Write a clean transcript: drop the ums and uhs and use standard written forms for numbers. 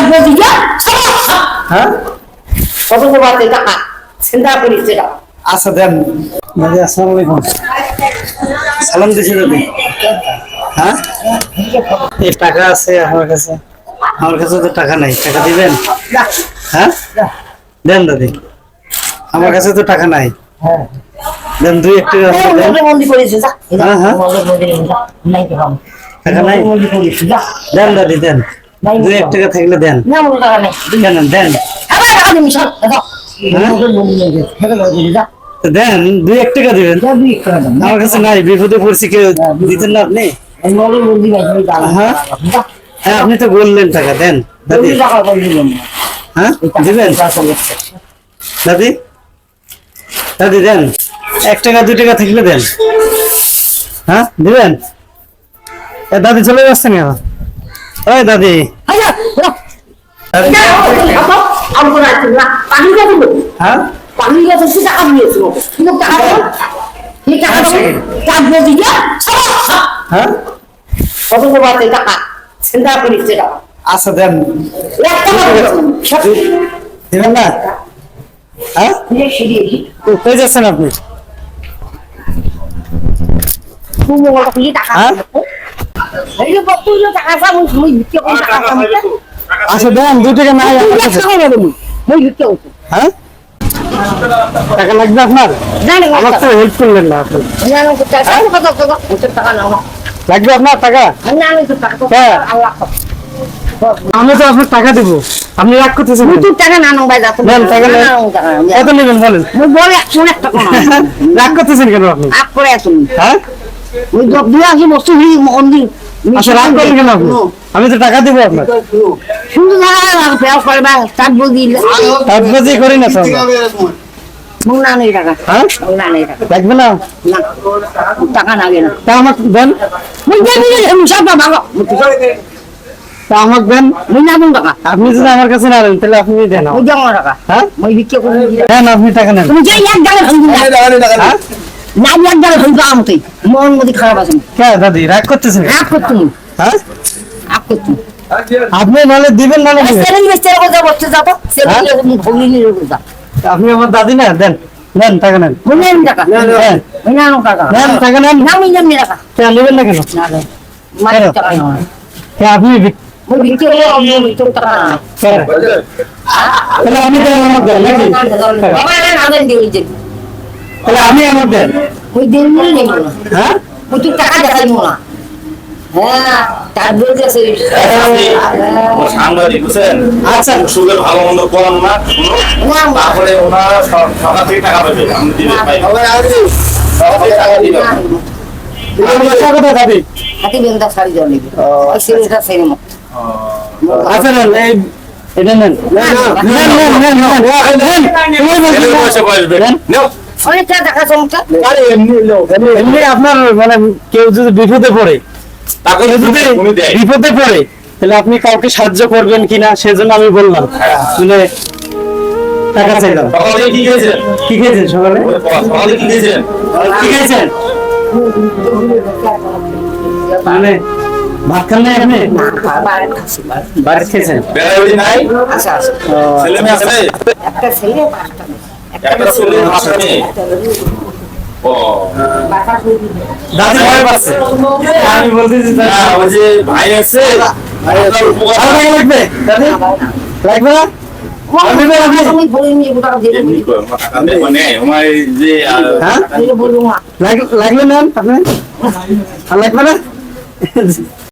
বদিয়া সমস্যা হ্যাঁ কত বাড়তে টাকা চিন্তা করিস সেটা আচ্ছা দেন দাদি আসসালামু আলাইকুম সালাম দিছি দাদি হ্যাঁ এই টাকা আছে আমার কাছে তো টাকা নাই টাকা দিবেন হ্যাঁ দেন দাদি আমার কাছে তো টাকা নাই দেন দুই একটু দেন মন্দির করেছে যা হ্যাঁ হ্যাঁ নাই তো টাকা নাই মন্দির করেছে যা দেন দাদি দেন দুই এক টাকা থাকলে দেন না মনে টাকা নেই দেন দেন আবার টাকা দিবি সব দাও যা তো দেন দুই এক টাকা দিবেন যা দুই টাকা দাও আমার কাছে নাই বিপদে পড়ছি কেউ দিতেন না আপনি মন্দির মন্দির আছে দাও হ্যাঁ হ্যাঁ আপনি তো বললেন টাকা দেন দাদি টাকা দিলাম হ্যাঁ দিবেন দাদি দাদি দেন এক টাকা দুই টাকা থাকলে দেন হ্যাঁ দিবেন এ দাদি চলে যাচ্ছেন কেন ওই দাদি আচ্ছা দাদি, আমি কোন আছে না পানি দেব হ্যাঁ পানি দেব কি টাকা দিয়েছো কিন্তু টাকা দাও কি টাকা দাও টাকা বদিয়া সমস্যা হ্যাঁ কত বাড়তে টাকা চিন্তা করিস সেটা আচ্ছা দেন একটা দিবেন না হ্যাঁ সিঁড়ি কই যাচ্ছেন আপনি তুমি বলো কি টাকা হ্যাঁ এই যে বকুলো টাকা পাবো মই বিক্রি করে টাকা পাবো আচ্ছা দেন দুই টাকা নাই আমার কাছে মই বিক্রি করব হ্যাঁ টাকা লাগবে আপনার জানি আমার তো হেল্প করলেন না আপনি জানো টাকা নাও লাগবে আপনার টাকা না আমি তো টাকা হ্যাঁ। আল্লাহ আমি তো আপনার টাকা দিব আপনি রাগ করতেছেন কেন? তুই টাকা না নাও ভাই যাতো নেন, টাকা নেন। কত নেবেন বলেন মই বলে 100 টাকা না রাগ করতেছেন কেন আপনি আপ করে তুমি হ্যাঁ ওই জব দিয়ে আসি বস্তু হি মন্দির আচ্ছা রাগ করলেন কেন আপনি আমি তো টাকা দিব আপনার সুন্দর জায়গা পেয়ার করবা তার বদি তারপরে করি না সব মুখ না নেই টাকা হ্যাঁ মুখ না নেই টাকা লাগবে না না টাকা লাগে না তা আমাকে দেন মই দেবি সব বাবা তা আমাকে দেন মই না দেব টাকা আপনি যদি আমার কাছে না দেন তাহলে আপনি দেন মই দেব টাকা হ্যাঁ মই বিক্রি করে দেন আপনি টাকা নেন তুমি যাই এক টাকা ভাঙবি না হ্যাঁ না এক টাকা ভাঙবি আমতেই মন মধ্যে খারাপ আছে কে দাদি রাগ করতেছেন কেন? আপ করতে তুমি হ্যাঁ আপ করতে আপনি নাহলে দিবেন না দিবেন সেলিং মিস্টার কথা বলতে যাবো সেলিং তুমি ভুলি নিয়ে যা আপনি আমার দাদি না দেন দেন টাকা নেন মই নেন টাকা হ্যাঁ মই না টাকা নেন টাকা নেন না মই নেন টাকা কে নেবেন না কেন না রে মার টাকা না কে আপনি মই বিক্রি করে আমি তো টাকা না তাহলে আমি দেন আমার দেন নাকি? বাবা না দেন দিই যে তাহলে আমি আমার দেন ওই দিন নিয়ে নেব না হ্যাঁ ওই তুই টাকা দেখাইবো না হ্যাঁ তার বলতে আছে সাংবাদিক বুঝছেন আচ্ছা সুদের ভালো মন্দ করান না তারপরে ওনারা সরকার থেকে টাকা পাবে আমি দিবে ভাই সরকার থেকে টাকা দিবে কথা দাদি হাতি বেন্দা শাড়ি দেওয়া লাগবে ওই সিরিজটা সেরে মত আচ্ছা নেন এই এটা নেন নেন নেন নেন নেন ছেলে বসে বসবে নাও অনেকটা দেখা চমৎকার এমনি আপনার মানে কেউ যদি বিপদে পড়ে তাকে কেউ যদি উনি দেয় বিপদে পড়ে তাহলে আপনি কাউকে সাহায্য করবেন কিনা সেজন্য আমি বললাম মানে টাকা চাইলাম সকালে কি খেয়েছেন কি খেয়েছেন সকালে সকালে কি খেয়েছেন কি খেয়েছেন মানে ভাত খান নাই আপনি বাড়ি খেয়েছেন বেড়াই বাড়ি নাই আচ্ছা আচ্ছা ছেলে মেয়ে আছে একটা ছেলে পাঁচটা মেয়ে। একটা ছেলে পাঁচটা মেয়ে ও দাদি ভয় পাচ্ছে আমি বলতেছি না ওই যে ভাই আছে আপনার উপকার আর টাকা লাগবে দাদি লাগবে না আমি বের আপনি আমি বলিনি এগুলো টাকা দিয়ে এমনি করে, আমার টাকা দেয় মানে আমার এই যে হ্যাঁ দিলে বলবো না লাগলে নেন আপনি আর লাগবে না